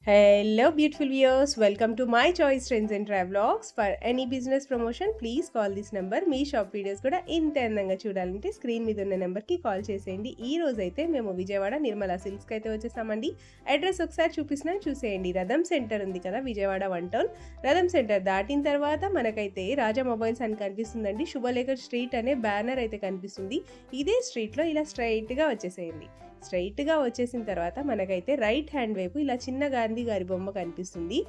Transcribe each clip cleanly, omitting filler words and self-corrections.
Hello, beautiful viewers. Welcome to my choice trends and travelogs. For any business promotion, please call this number. Me shop videos కూడా ఇంత అందంగా చూడాలంటే screen మీద ఉన్న నెంబర్కి call చేసేయండి. ఈ రోజు అయితే మేము విజయవాడ నిర్మలా సిల్క్స్కి అయితే వచ్చేసామండి. అడ్రస్ ఒకసారి చూపిస్తున్నాను, చూసేయండి. రథం సెంటర్ ఉంది కదా విజయవాడ 1 టౌన్. రథం సెంటర్ దాటిన తర్వాత మనకైతే రాజా మొబైల్స్ అని కనిపిస్తుందండి. శుభలేఖర్ స్ట్రీట్ అనే బ్యానర్ అయితే కనిపిస్తుంది. ఇదే స్ట్రీట్లో ఇలా స్ట్రైట్గా వచ్చేసేయండి. స్ట్రైట్గా వచ్చేసిన తర్వాత మనకైతే రైట్ హ్యాండ్ వైపు ఇలా చిన్న గాంధీ గారి బొమ్మ కనిపిస్తుంది.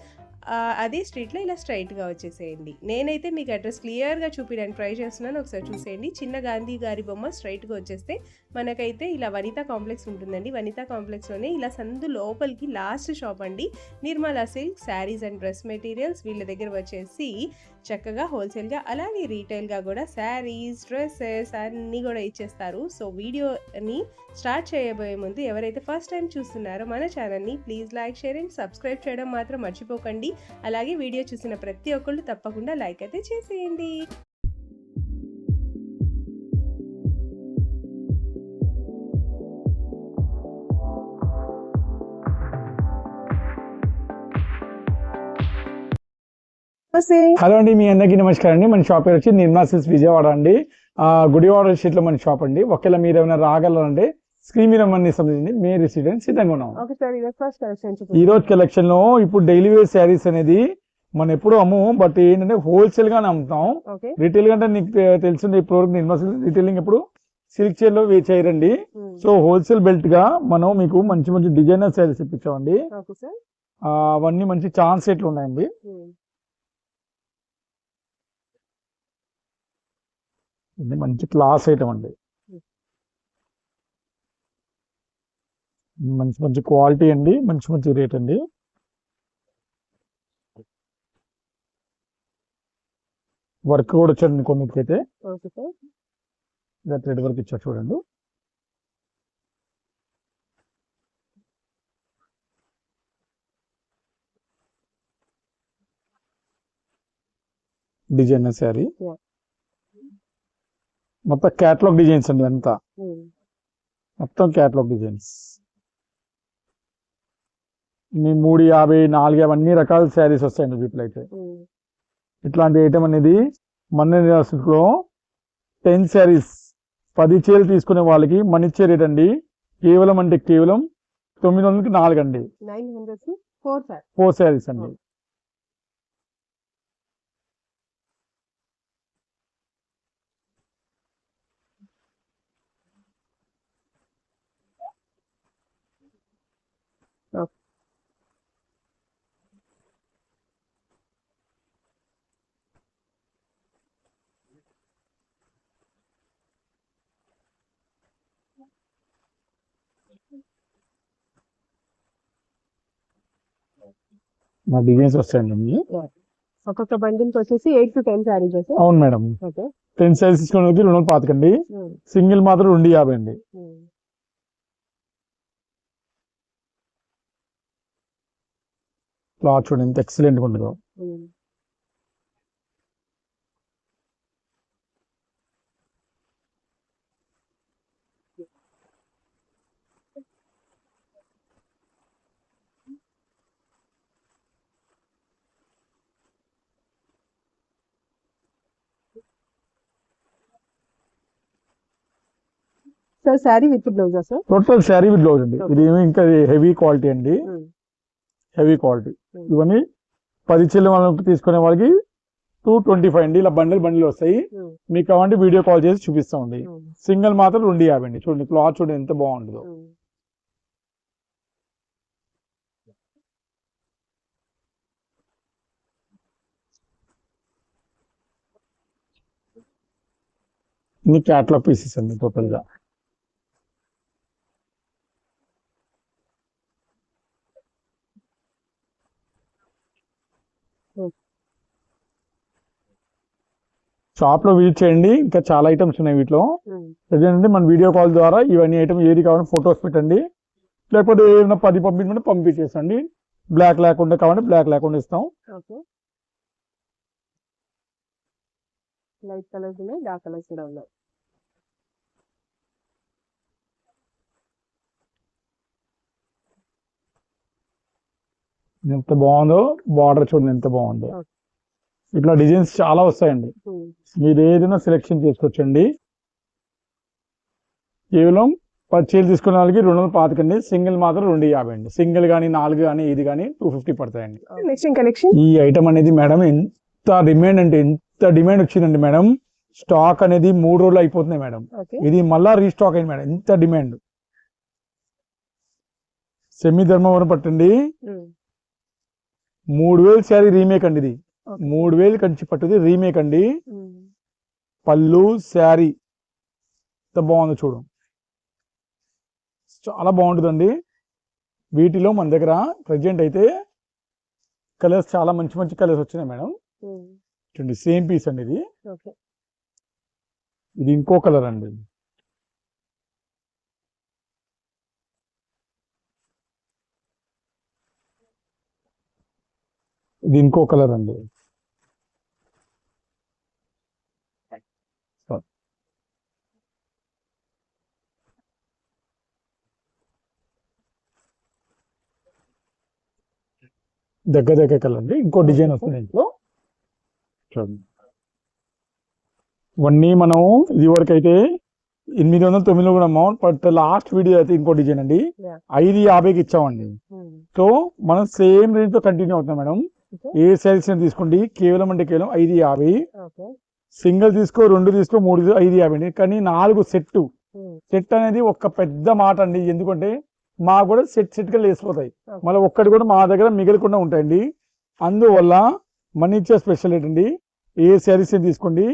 అదే స్ట్రీట్లో ఇలా స్ట్రైట్గా వచ్చేసేయండి. నేనైతే మీకు అడ్రస్ క్లియర్గా చూపించడానికి ట్రై చేస్తున్నాను, ఒకసారి చూసేయండి. చిన్న గాంధీ గారి బొమ్మ స్ట్రైట్గా వచ్చేస్తే మనకైతే ఇలా వనితా కాంప్లెక్స్ ఉంటుందండి. వనితా కాంప్లెక్స్లోనే ఇలా సందు లోపలికి లాస్ట్ షాప్ అండి Nirmala silk saris and dress materials. వీళ్ళ దగ్గర వచ్చేసి చక్కగా హోల్సేల్గా అలాగే రీటైల్గా కూడా శారీస్ డ్రెస్సెస్ అన్నీ కూడా ఇచ్చేస్తారు. సో వీడియోని స్టార్ట్ చేయబోయే ముందు ఎవరైతే ఫస్ట్ టైం చూస్తున్నారో మన ఛానల్ని please like share and subscribe చేయడం మాత్రం మర్చిపోకండి. అలాగే వీడియో చూసిన ప్రతి ఒక్కళ్ళు తప్పకుండా లైక్ అయితే చేసేయండి. హలో అండి, మీ అందరికీ నమస్కారం అండి. మన షాప్ పేరు వచ్చి నిర్మలా సిల్క్స్ విజయవాడ అండి. గుడివాడ స్ట్రీట్ లో మన షాప్ అండి. ఒకవేళ మీరు ఏమైనా రాగలరంటే స్క్రీన్ మీద మన సంబంధించి మీ రెసిడెంట్ సిద్ధంగా ఉన్నాం. ఈ రోజు కలెక్షన్ లో ఇప్పుడు డైలీ వేర్ శారీస్ అనేది మనం ఎప్పుడు అమ్ము, బట్ ఏంటంటే హోల్సేల్ గానే అమ్ముతాం. రిటైల్ కంటే నీకు తెలిసింది ఇప్పుడు నిర్మలా సిల్క్ రిటైలింగ్ ఎప్పుడు సిల్క్ చైర్ లో చేయరండి. సో హోల్సేల్ బెల్ట్ గా మనం మీకు మంచి మంచి డిజైనర్ శారీస్ ఇప్పించామండి. అవన్నీ మంచి ఛాన్స్ సెట్లు ఉన్నాయండి. ఇది మంచి క్లాస్ ఐటమ్ అండి. మంచి మంచి క్వాలిటీ అండి, మంచి మంచి రేట్ అండి. వర్క్ కూడా వచ్చాడండి కొన్నిటికైతే. థ్రెడ్ వర్క్ ఇచ్చారు చూడండి. డిజైనర్ శారీ మొత్తం క్యాటలాగ్ డిజైన్స్ అండి. అంతా మొత్తం క్యాటలాగ్ డిజైన్స్. మీ 350, 450 అన్ని రకాల శారీస్ వస్తాయండి వీటిలో అయితే. ఇట్లాంటి ఐటమ్ అనేది మన లో 10 శారీస్ 10 చీరలు తీసుకునే వాళ్ళకి మన ఇచ్చే రేట్ అండి కేవలం అంటే కేవలం 900కి 4 అండి. 4 శారీస్ అండి. మా డిజైన్స్ వస్తాయండి. ఒక్కొక్క బండిల్కి వచ్చేసి 8 to 10 శారీస్. అవును మేడం. 10 శారీస్ తీసుకునే 225 అండి. సింగిల్ మాత్రం 250 అండి. క్లాత్ చూడండి ఎంత ఎక్సలెంట్ గా ఉండదు. సార్ శారీ విత్ బ్లౌజా sir? Total sari with blouse అండి. ఇది ఇంకా హెవీ క్వాలిటీ అండి. Heavy quality. ఇవన్నీ 10 చీరలు వాళ్ళకి తీసుకునే వాళ్ళకి 225 అండి. ఇలా బండిల్ వస్తాయి. మీకు కావాలంటే వీడియో కాల్ చేసి చూపిస్తామండి. సింగిల్ మాత్రం 250 అండి. చూడండి క్లాత్ చూడండి ఎంత బాగుంటుందో. ఇన్ని క్యాట్లాగ్ పీసెస్ అండి టోటల్ గా. షాప్ లో విజిట్ చేయండి, ఇంకా చాలా ఐటమ్స్ ఉన్నాయి వీటిలో. ఏంటంటే మన వీడియో కాల్ ద్వారా ఇవన్నీ ఐటమ్ ఏది కావాలంటే ఫొటోస్ పెట్టండి, లేకపోతే ఏమైనా 10 పంపించమంటే పంపించేసండి. బ్లాక్ లేకుండా కావాలంటే బ్లాక్ లేకుండా ఇస్తాం. లైట్ కలర్స్ ఉన్నాయి, డార్క్ కలర్స్ కూడా ఉన్నాయి. ఎంత బాగుందో, బార్డర్ చూడండి ఎంత బాగుందో. ఇట్లా డిజైన్స్ చాలా వస్తాయండి, మీరు ఏదైనా సెలెక్షన్ చేసుకోవచ్చండి. కేవలం 10 చీరలు తీసుకునే వాళ్ళకి 225 అండి, సింగిల్ మాత్రం 250 అండి. సింగిల్ కానీ 4 కానీ ఇది కానీ 250 పడతాయండి. నెక్స్ట్ కలెక్షన్ ఈ ఐటమ్ అనేది మేడం ఎంత డిమాండ్ అంటే ఎంత డిమాండ్ వచ్చిందండి మేడం. స్టాక్ అనేది 3 రోజులు అయిపోతున్నాయి మేడం. ఇది మళ్ళా రీస్టాక్ అయింది మేడం, ఎంత డిమాండ్. సెమీ ధర్మవరం పట్టండి, 3000 శారీ రీమేక్ అండి. ఇది 3000 కంచి పట్టుది రీమేక్ అండి. పళ్ళు శారీ ఎంత బాగుందో చూడు, చాలా బాగుంటుందండి. వీటిలో మన దగ్గర ప్రజెంట్ అయితే కలర్స్ చాలా మంచి మంచి కలర్స్ వచ్చినాయి మేడం. చూడండి సేమ్ పీస్ అండి ఇది. ఇది ఇంకో కలర్ అండి. ఇది ఇంకో కలర్ అండి. దగ్గర దగ్గర కలర్ అండి. ఇంకో డిజైన్ వస్తుంది ఇంట్లో చూడండి. ఇవన్నీ మనం ఇది వరకు అయితే 800-900 కూడా అమౌంట్, బట్ లాస్ట్ వీడియో అయితే ఇంకో డిజైన్ అండి 550కి ఇచ్చామండి. సో మనం సేమ్ రేంజ్ తో కంటిన్యూ అవుతున్నాం మేడం. ఏ సైజ్ తీసుకోండి, కేవలం అంటే కేవలం 550. సింగిల్ తీసుకో, 2 తీసుకో, 3 తీసుకో, 550 అండి. కానీ 4 సెట్ అనేది ఒక పెద్ద మాట అండి. ఎందుకంటే మాకు కూడా సెట్ గా లేసిపోతాయి, మళ్ళీ ఒక్కటి కూడా మా దగ్గర మిగలకుండా ఉంటాయండి. అందువల్ల మన ఇచ్చే స్పెషల్ ఏంటండి, ఏ శారీస్ తీసుకోండి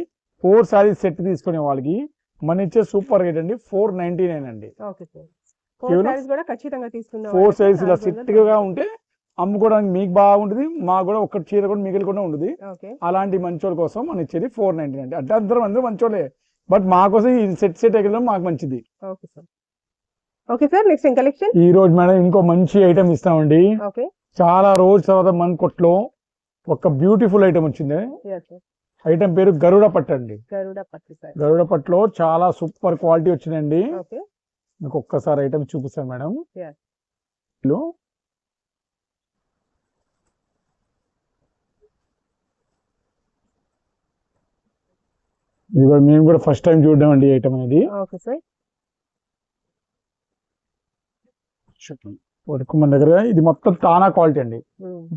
4 శారీస్ సెట్ తీసుకునే వాళ్ళకి మన ఇచ్చే సూపర్ రేట్ అండి 499 అండి. 4 శారీస్ ఇలా సెట్ గా ఉంటే అమ్ముకోవడానికి మీకు బాగుంటుంది, మాకు కూడా ఒక్క చీర కూడా మిగిలికుండా ఉంటుంది. అలాంటి మంచోళ్ళ కోసం మనం ఇచ్చేది 499 అండి. అంటే అందరూ మంచోళ్ళే, బట్ మాకోసం ఈ సెట్ ఎక్కడం మాకు మంచిది. Okay sir, next collection. ఈ రోజు మేడం ఇంకో మంచి ఐటమ్ ఇస్తామండి. చాలా రోజు తర్వాత మన కొట్లో ఒక బ్యూటిఫుల్ ఐటమ్ వచ్చింది. ఐటమ్ పేరు గరుడ పట్టు అండి. గరుడ పట్టులో చాలా సూపర్ క్వాలిటీ వచ్చిందండి. మీకు ఒక్కసారి ఐటమ్ చూపిస్తాను మేడం. మేము కూడా ఫస్ట్ టైం చూడడం అండి ఐటమ్ అనేది. వరకు మన దగ్గర ఇది మొత్తం తానా క్వాలిటీ అండి,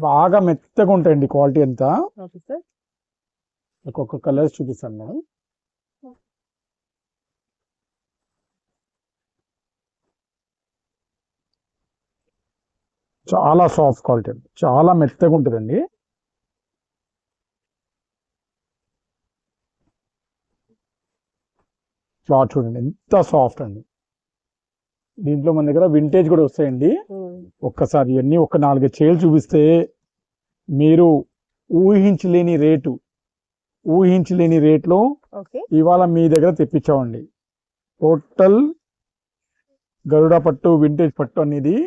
బాగా మెత్తగా ఉంటాయండి క్వాలిటీ అంతా. ఒక్కొక్క కలర్స్ చూపిస్తాను మేడం. చాలా సాఫ్ట్ క్వాలిటీ అండి, చాలా మెత్తగా ఉంటుందండి. క్లాత్ చూడండి ఎంత సాఫ్ట్ అండి. దీంట్లో మన దగ్గర వింటేజ్ కూడా వస్తాయండి. ఒక్కసారి ఇవన్నీ ఒక 4 చీరలు చూపిస్తే మీరు ఊహించలేని రేట్లో ఇవాళ మీ దగ్గర తెప్పించామండి. టోటల్ గరుడ పట్టు వింటేజ్ పట్టు అనేది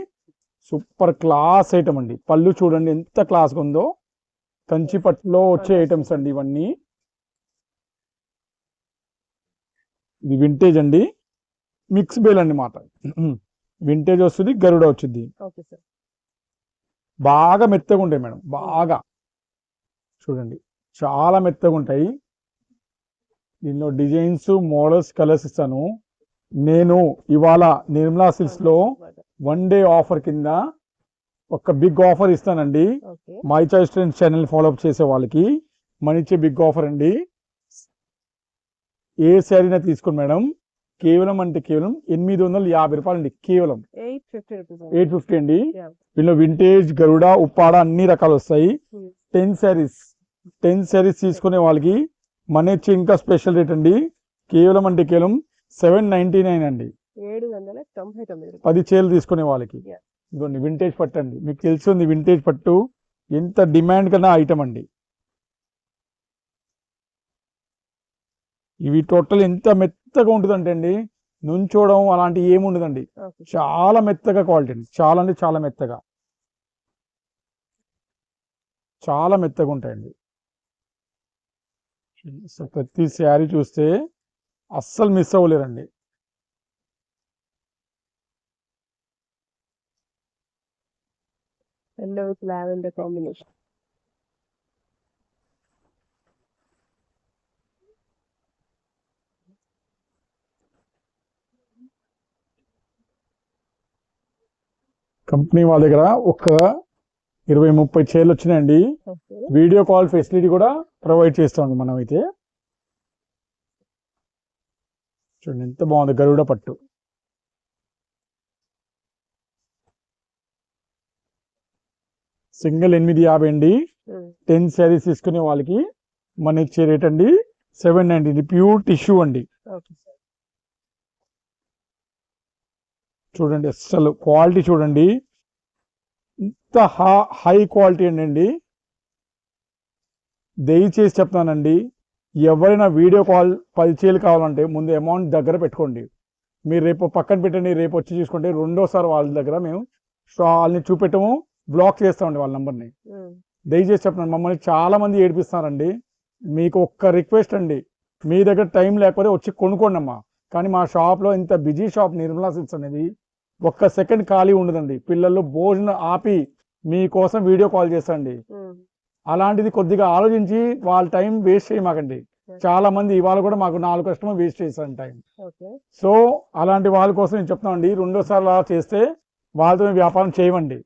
సూపర్ క్లాస్ ఐటమ్ అండి. పళ్ళు చూడండి ఎంత క్లాస్గా ఉందో, కంచి పట్టులో వచ్చే ఐటమ్స్ అండి ఇవన్నీ. ఇది వింటేజ్ అండి, మిక్స్ బేల్ అండి మాట. వింటేజ్ వస్తుంది, గరుడ వచ్చింది. బాగా మెత్తగా ఉంటాయి మేడం, బాగా చూడండి చాలా మెత్తగా ఉంటాయి. దీనిలో డిజైన్స్, మోడల్స్, కలర్స్ ఇస్తాను. నేను ఇవాళ నిర్మలా సిల్క్స్ లో 1 డే ఆఫర్ కింద ఒక బిగ్ ఆఫర్ ఇస్తానండి. My choice trends channel follow up చేసే వాళ్ళకి మన ఇచ్చే బిగ్ ఆఫర్ అండి. ఏ శారీనా తీసుకోండి మేడం, కేవలం అంటే కేవలం 850 రూపాయలు అండి. కేవలం 850 అండి. దీనిలో వింటేజ్, గరుడ, ఉప్పాడ అన్ని రకాలు వస్తాయి. 10 శారీస్ తీసుకునే వాళ్ళకి మన ఇచ్చే ఇంకా స్పెషల్ రేట్ అండి. కేవలం అంటే కేవలం 799 అండి. 10 చీరలు తీసుకునే వాళ్ళకి. ఇదిగోండి వింటేజ్ పట్టు అండి, మీకు తెలిసింది వింటేజ్ పట్టు ఎంత డిమాండ్ కన్నా ఐటమ్ అండి. ఇవి టోటల్ ఎంత మెత్తగా ఉంటుందంటే అండి, నుంచోవడం అలాంటి ఏముండదండి. చాలా మెత్తగా క్వాలిటీ అండి, చాలా అంటే చాలా మెత్తగా, చాలా మెత్తగా ఉంటాయండి. ప్రతి శారీ చూస్తే అస్సలు మిస్ అవ్వలేరండి. Yellow with lavender combination. Company వాళ్ళ దగ్గర ఒక 20-30 చైర్లు వచ్చినాయండి. ఓకే. వీడియో కాల్ ఫెసిలిటీ కూడా ప్రొవైడ్ చేస్తాం మనం అయితే. చూడండి ఎంత బాగుంది గరుడ పట్టు. సింగిల్ 850 అండి. 10 శారీస్ తీసుకునే వాళ్ళకి మన ఇచ్చే రేట్ అండి 790. ఇది ప్యూర్ టిష్యూ అండి. Okay sir. చూడండి అసలు క్వాలిటీ చూడండి ఇంత హై క్వాలిటీ అండి. దయచేసి చెప్తానండి, ఎవరైనా వీడియో కాల్ 10 చీరలు కావాలంటే ముందు అమౌంట్ దగ్గర పెట్టుకోండి. మీరు రేపు పక్కన పెట్టండి, రేపు వచ్చి చూసుకుంటే రెండోసారి వాళ్ళ దగ్గర మేము వాళ్ళని చూపెట్టము, బ్లాక్ చేస్తామండి వాళ్ళ నెంబర్ని. దయచేసి చెప్తున్నాను, మమ్మల్ని చాలా మంది ఏడిపిస్తున్నారండి. మీకు ఒక్క రిక్వెస్ట్ అండి, మీ దగ్గర టైం లేకపోతే వచ్చి కొనుక్కోండి అమ్మా. కానీ మా షాప్లో ఇంత బిజీ షాప్ నిర్మలా సిల్క్స్ అనేది ఒక్క సెకండ్ ఖాళీ ఉండదండి. పిల్లలు భోజనం ఆపి మీకోసం వీడియో కాల్ చేస్తాండి. అలాంటిది కొద్దిగా ఆలోచించి వాళ్ళ టైం వేస్ట్ చేయమాకండి. చాలా మంది ఇవాళ కూడా మాకు 4 కస్టమర్ వేస్ట్ చేశారు టైం. సో అలాంటి వాళ్ళ కోసం నేను చెప్తామండి, రెండోసారి అలా చేస్తే వాళ్ళతో వ్యాపారం చేయమండి.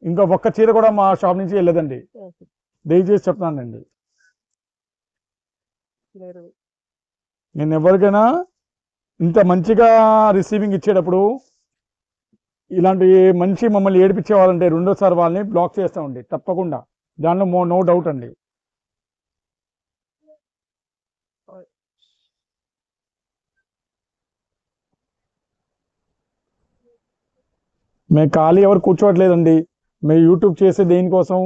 ఇంకా ఒక్క చీర కూడా మా షాప్ నుంచి వెళ్ళదండి. దయచేసి చెప్తానండి. నేను ఎవరికైనా ఇంత మంచిగా రిసీవింగ్ ఇచ్చేటప్పుడు ఇలాంటి మంచి మమ్మల్ని ఏడిపించే వాళ్ళంటే రెండోసారి వాళ్ళని బ్లాక్ చేస్తామండి తప్పకుండా. దానిలో నో డౌట్ అండి. మేము ఖాళీ ఎవరు కూర్చోవట్లేదండి. మేము యూట్యూబ్ చేసే దేనికోసం,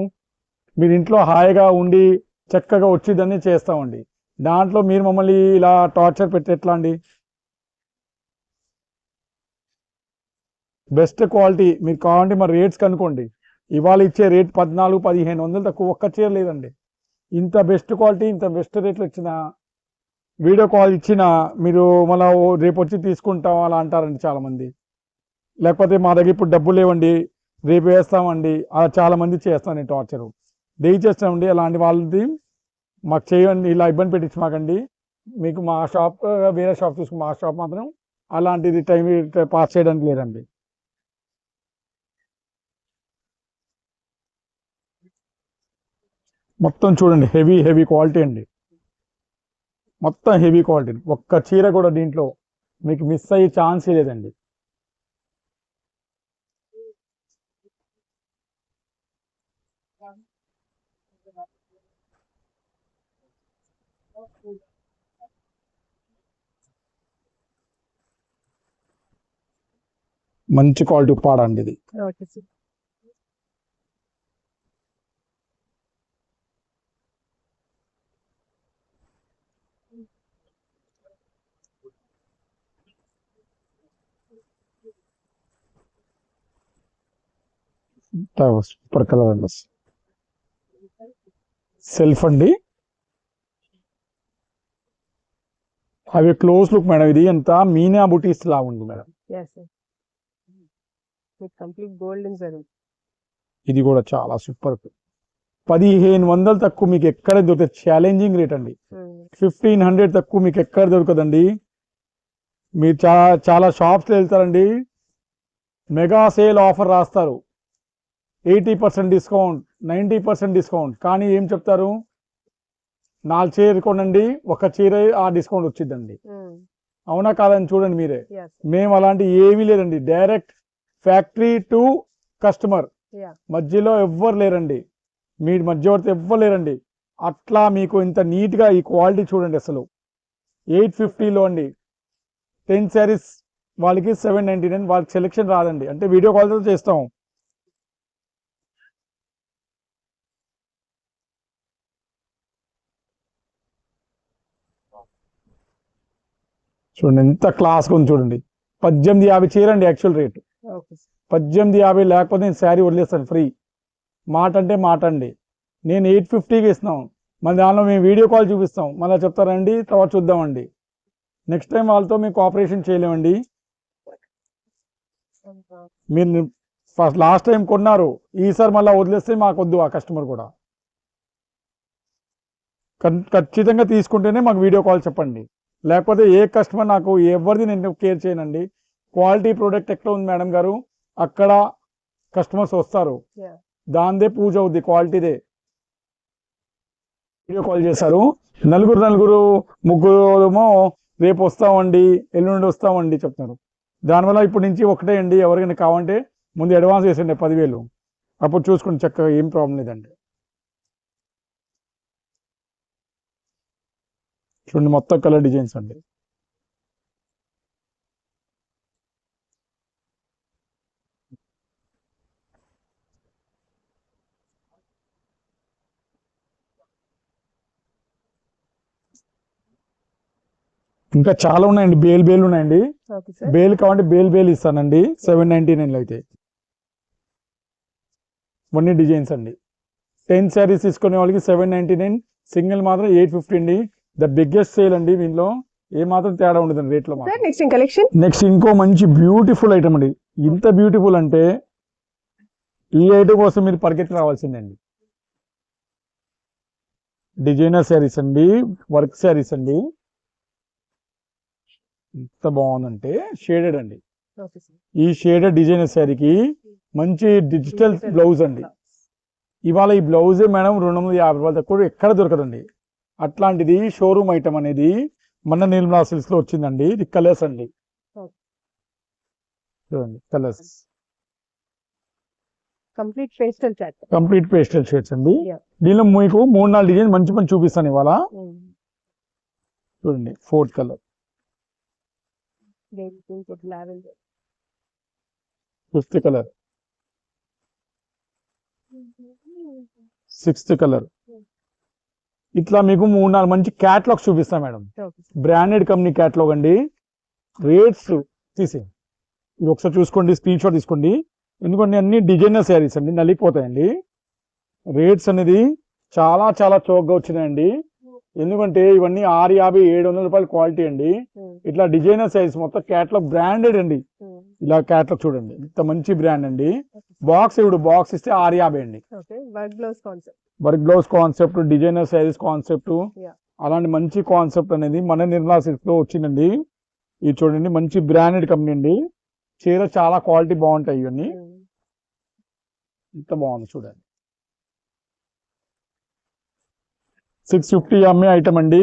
మీరు ఇంట్లో హాయిగా ఉండి చక్కగా వచ్చిందని చేస్తామండి. దాంట్లో మీరు మమ్మల్ని ఇలా టార్చర్ పెట్టి ఎట్లా అండి? బెస్ట్ క్వాలిటీ మీకు కావాలంటే మరి రేట్స్ కనుక్కోండి. ఇవాళ ఇచ్చే రేట్ 1400-1500 తక్కువ ఒక్క చీర లేదండి. ఇంత బెస్ట్ క్వాలిటీ, ఇంత బెస్ట్ రేట్లు ఇచ్చిన వీడియో కాల్ ఇచ్చిన మీరు మళ్ళీ రేపు వచ్చి తీసుకుంటాం అలా అంటారండి చాలామంది. లేకపోతే మా దగ్గర ఇప్పుడు డబ్బులు లేవండి, రేపు వేస్తామండి, అలా చాలామంది చేస్తాను టార్చరు. దయచేస్తామండి అలాంటి వాళ్ళది మాకు చేయండి, ఇలా ఇబ్బంది పెట్టించి మాకండి. మీకు మా షాప్ వేరే షాప్ చూసుకుని మా షాప్ మాత్రం అలాంటిది టైం పాస్ చేయడానికి లేదండి. మొత్తం చూడండి హెవీ క్వాలిటీ అండి, మొత్తం హెవీ క్వాలిటీ. ఒక్క చీర కూడా దీంట్లో మీకు మిస్ అయ్యే ఛాన్సే లేదండి. మంచి క్వాలిటీ ఉప్పాడండి ఇది. సూపర్ కలర్ అండి, సెల్ఫ్ అండి. అవి క్లోజ్ లుక్ మేడం. ఇది ఎంత మీనా బుటీస్ లా ఉంది మేడం. ఇది కూడా చాలా సూపర్. 1500 తక్కువ మీకు ఎక్కడ దొరుకుతుంది. ఛాలెంజింగ్ రేట్ అండి. 1500 తక్కువ మీకు ఎక్కడ దొరకదండి. మీరు చాలా షాప్స్లో వెళ్తారండి, మెగా సేల్ ఆఫర్ రాస్తారు, 80% డిస్కౌంట్, 90% డిస్కౌంట్. కానీ ఏం చెప్తారు, 4 చీర కొనండి, ఒక చీర ఆ డిస్కౌంట్ వచ్చిందండి. అవునా కాదని చూడండి మీరే. మేము అలాంటి ఏమీ లేదండి, డైరెక్ట్ ఫ్యాక్టరీ టు కస్టమర్. మధ్యలో ఎవ్వరు లేరండి, మీ మధ్యవర్తి ఎవ్వరు లేరండి. అట్లా మీకు ఇంత నీట్గా ఈ క్వాలిటీ చూడండి. అసలు 850లో అండి 10 శారీస్ వాళ్ళకి 799. వాళ్ళకి సెలెక్షన్ రాదండి, అంటే వీడియో కాల్తో చేస్తాం. చూడండి ఎంత క్లాస్గా ఉంది చూడండి. 1850 చీర అండి యాక్చువల్ రేటు. 1850 లేకపోతే నేను శారీ వదిలేస్తాను ఫ్రీ. మాట అంటే మాట అండి. నేను 850కి ఇస్తున్నాం, మళ్ళీ దానిలో మేము వీడియో కాల్ చూపిస్తాం, మళ్ళీ చెప్తారండి తర్వాత చూద్దామండి. నెక్స్ట్ టైం వాళ్ళతో మేము కోఆపరేషన్ చేయలేమండి. మీరు ఫస్ట్ లాస్ట్ టైం కొన్నారు, ఈసారి మళ్ళీ వదిలేస్తే మాకు వద్దు ఆ కస్టమర్ కూడా. ఖచ్చితంగా తీసుకుంటేనే మాకు వీడియో కాల్ చెప్పండి, లేకపోతే ఏ కస్టమర్ నాకు ఎవరిది నేను కేర్ చేయనండి. క్వాలిటీ ప్రోడక్ట్ ఎక్కడ ఉంది మేడం గారు, అక్కడ కస్టమర్స్ వస్తారు, దాందే పూజ అవుద్ది, క్వాలిటీదే. వీడియో కాల్ చేశారు, నలుగురు ముగ్గురు ఏమో రేపు వస్తామండి, ఎల్లుండి వస్తామండి చెప్తున్నారు. దానివల్ల ఇప్పటి నుంచి ఒకటే అండి, ఎవరికైనా కావాలంటే ముందు అడ్వాన్స్ వేసండి 10,000, అప్పుడు చూసుకుని చక్కగా ఏం ప్రాబ్లం లేదండి. చూడండి మొత్తం కలర్ డిజైన్స్ అండి. ఇంకా చాలా ఉన్నాయండి, బేలు ఉన్నాయండి. బేలు కావాలంటే బేలు ఇస్తానండి 799 అయితే. ఇవన్నీ డిజైన్స్ అండి. 10 శారీస్ తీసుకునే వాళ్ళకి 799, సింగిల్ మాత్రం 850 అండి. ద బిగ్గెస్ట్ సేల్ అండి, దీనిలో ఏ మాత్రం తేడా ఉండదండి రేట్లో. నెక్స్ట్ ఇంకో మంచి బ్యూటిఫుల్ ఐటమ్ అండి. ఇంత బ్యూటిఫుల్ అంటే ఈ ఐటమ్ కోసం మీరు పరిగెత్తి రావాల్సిందండి. డిజైనర్ శారీస్ అండి, వర్క్ శారీస్ అండి. ఎంత బాగుందంటే షేడెడ్ అండి. ఈ షేడెడ్ డిజైనర్ శారీకి మంచి డిజిటల్ బ్లౌజ్ అండి. ఇవాళ ఈ బ్లౌజ్ మేడం 250 రూపాయలు తక్కువ ఎక్కడ దొరకదండి. అట్లాంటిది షోరూమ్ ఐటమ్ అనేది మన నిర్మలా సిల్క్స్ లో వచ్చిందండి. ఇది కలర్స్ అండి, చూడండి కలర్స్, కంప్లీట్ పేస్టల్ షేడ్స్ అండి. దీనిలో మీకు 3-4 డిజైన్ మంచి చూపిస్తాను ఇవాళ. చూడండి 4th colour, 5th colour, 6th colour. ఇట్లా మీకు 3-4 మంచి క్యాటలాగ్స్ చూపిస్తాం మేడం. బ్రాండెడ్ కంపెనీ క్యాటలాగ్ అండి. రేట్స్ తీసే ఇది ఒకసారి చూసుకోండి, స్క్రీన్ షాట్ తీసుకోండి. ఎందుకంటే అన్ని డిజైనర్ శారీస్ అండి, నలిగిపోతాయండి. రేట్స్ అనేది చాలా చౌకగా వచ్చినాయండి. ఎందుకంటే ఇవన్నీ 650-700 రూపాయల క్వాలిటీ అండి. ఇట్లా డిజైనర్ శారీస్ మొత్తం క్యాటలాగ్ బ్రాండెడ్ అండి. ఇలా క్యాటలాగ్ చూడండి, ఇంత మంచి బ్రాండ్ అండి. బాక్స్ బాక్స్ ఇస్తే 650 అండి. Work blouse concept, designer saris concept, అలాంటి మంచి కాన్సెప్ట్ అనేది మన నిర్మలా సిల్క్స్ లో వచ్చిందండి. ఇది చూడండి మంచి బ్రాండెడ్ కంపెనీ అండి. చీర చాలా క్వాలిటీ బాగుంటాయి. ఇవన్నీ ఇంత బాగుంది చూడండి. 650 అమ్మే ఐటమ్ అండి.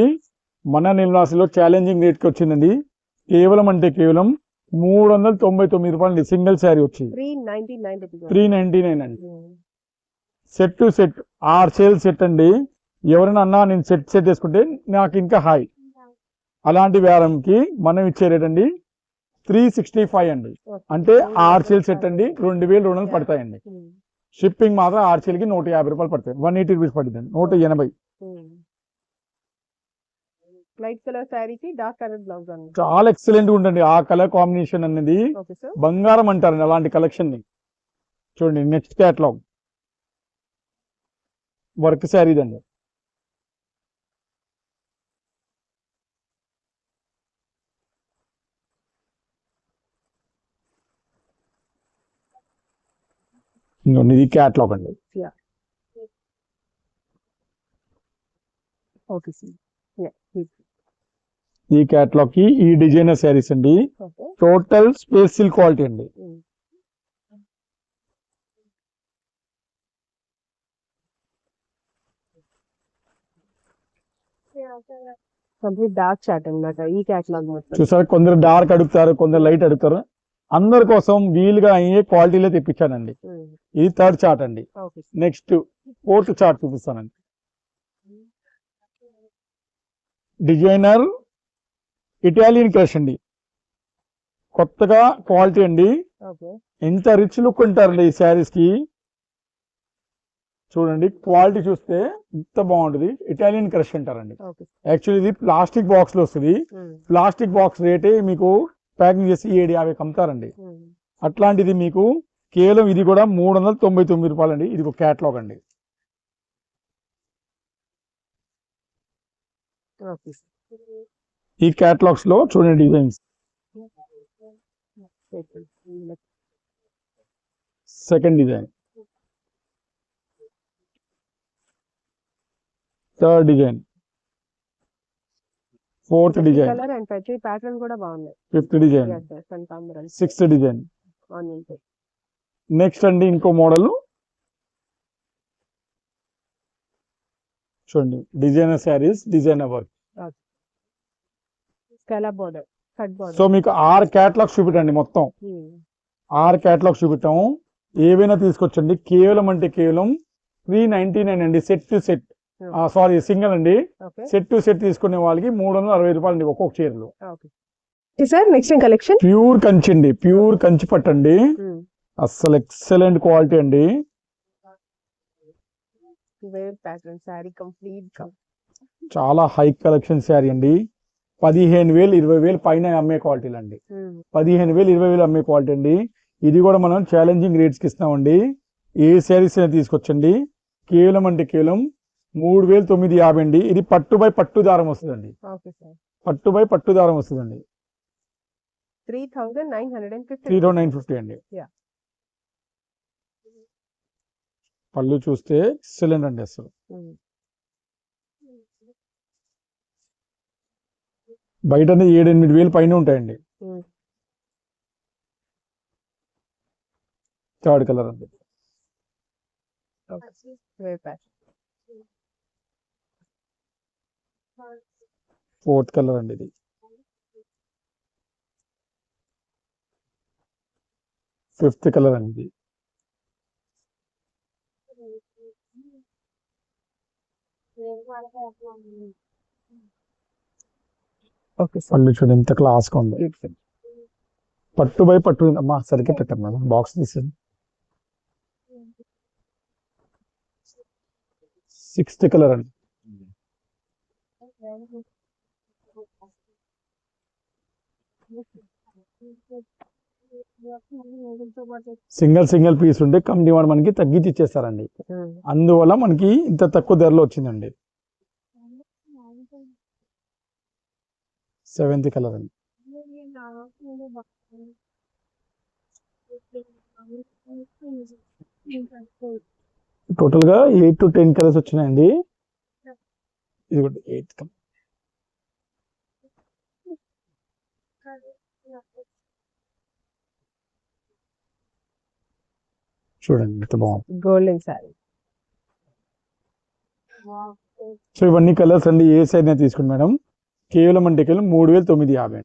మన నిర్మలాసిలో ఛాలెంజింగ్ రేట్కి వచ్చిందండి. కేవలం 399 రూపాయలు సింగిల్ శారీ వచ్చింది. 399 అండి. Set to set 6 sale set అండి. ఎవరైనా అన్నా నేను సెట్ చేసుకుంటే నాకు ఇంకా హాయ్. అలాంటి వ్యారంకి మనం ఇచ్చే రేట్ అండి 365 అండి. అంటే 6 సేల్ సెట్ అండి, 2200 పడతాయండి. షిప్పింగ్ మాత్రం 6 సేల్కి 150 రూపాయలు పడతాయి. 180 రూపీస్ పడుతుంది, 180. లైట్ కలర్ శారీకి డార్క్ కలర్ బ్లౌజ్ అండి. చాలా ఎక్సలెంట్ ఉంటుంది ఆ కలర్ కాంబినేషన్ అనేది. బంగారం అంటారండి అలాంటి కలెక్షన్ ని. చూడండి నెక్స్ట్ క్యాటలాగ్ వర్క్ శారీ అండి. ఇది క్యాటలాగ్ అండి. ఈ క్యాటలాగ్ కి ఈ డిజైనర్ శారీస్ అండి. టోటల్ స్పేస్ సిల్క్ క్వాలిటీ అండి. డార్క్ చాట్ అన్నమాట ఈ క్యాటలాగ్ మొత్తం. చూసారా, కొందరు డార్క్ అడుగుతారు, కొందరు లైట్ అడుగుతారు. అందరి కోసం వీలుగా అయ్యే క్వాలిటీలో తెప్పించానండి. ఇది 3rd చార్ట్ అండి. నెక్స్ట్ 4th చార్ట్ చూపిస్తానండి. డిజైనర్ ఇటాలియన్ క్రష్ అండి. కొత్తగా క్వాలిటీ అండి. ఎంత రిచ్ లుక్ ఉంటారండి ఈ శారీస్ కి. చూడండి క్వాలిటీ చూస్తే ఇంత బాగుంటుంది. ఇటాలియన్ క్రష్ అంటారండి. యాక్చువల్లీ ఇది ప్లాస్టిక్ బాక్స్ లో వస్తుంది. ప్లాస్టిక్ బాక్స్ రేటే మీకు ప్యాకింగ్ చేసి 750 అమ్ముతారండి. అట్లాంటిది మీకు కేవలం ఇది కూడా 399 రూపాయలు అండి. ఇది ఒక క్యాటలాగ్ అండి. ఈ క్యాటలాగ్స్ లో చూడండి designs. Second design, third design, fourth design, colour and ప్రతి ప్యాటర్న్ కూడా బాగున్నాయి. Fifth design, sixth design. Next అండి ఇంకో మోడల్ చూడండి, designer saris, designer work. So మీకు 6 క్యాటలాగ్స్ చూపెట్టండి, మొత్తం 6 క్యాటలాగ్స్ చూపెట్టాము. ఏవైనా తీసుకొచ్చండి. కేవలం అంటే కేవలం 399 అండి, set to set. Sorry, single అండి. సెట్ టు సెట్ తీసుకునే వాళ్ళకి 360 రూపాయలు అండి ఒక్కొక్క చీరలు. Sir next collection pure Kanchi అండి, ప్యూర్ కంచి పట్టండి. అస్సలు ఎక్సలెంట్ క్వాలిటీ అండి. చాలా హై కలెక్షన్ శారీ అండి. 15,000 20,000 పైన అమ్మే క్వాలిటీలు అండి. 15,000 20,000 అమ్మే క్వాలిటీ అండి. ఇది కూడా మనం ఛాలెంజింగ్ రేట్స్కి ఇస్తామండి. ఏ శారీస్ అయినా తీసుకొచ్చండి. కేవలం అంటే కేవలం 3,950 అండి. ఇది పట్టు బై పట్టు దారం వస్తుందండి. పట్టు బై పట్టు దారం వస్తుందండి. 3,950 అండి. పళ్ళు చూస్తే ఎక్సలెంట్ అండి. అసలు బయట 7-8 పైన ఉంటాయండి. థర్డ్ కలర్ అండి. ఫోర్త్ కలర్ అండి. ఇది ఫిఫ్త్ కలర్ అండి. పళ్ళు చూడండి ఎంత క్లాస్ గా ఉంది. పట్టు బై పట్టు అమ్మా, సరిగ్గా పెట్టాం మేడం, బాక్స్ తీసేది. సిక్స్త్ కలర్ అండి. సింగిల్ పీస్ ఉంటే కమ్ డిమాండ్ మనకి తగ్గించి ఇచ్చేస్తారండి. అందువల్ల మనకి ఇంత తక్కువ ధరలో వచ్చిందండి. సెవెంత్ కలర్ అండి. టోటల్ గా 8 to 10 కలర్స్ వచ్చినాయండి. ఇది కూడా 8th కలర్. చూడండి ఎంత బాగుంది, గోల్డెన్ సారీ. సో ఇవన్నీ కలర్స్ అండి. ఏ సైజ్ తీసుకుని మేడం, కేవలం అంటే కేవలం 3,950.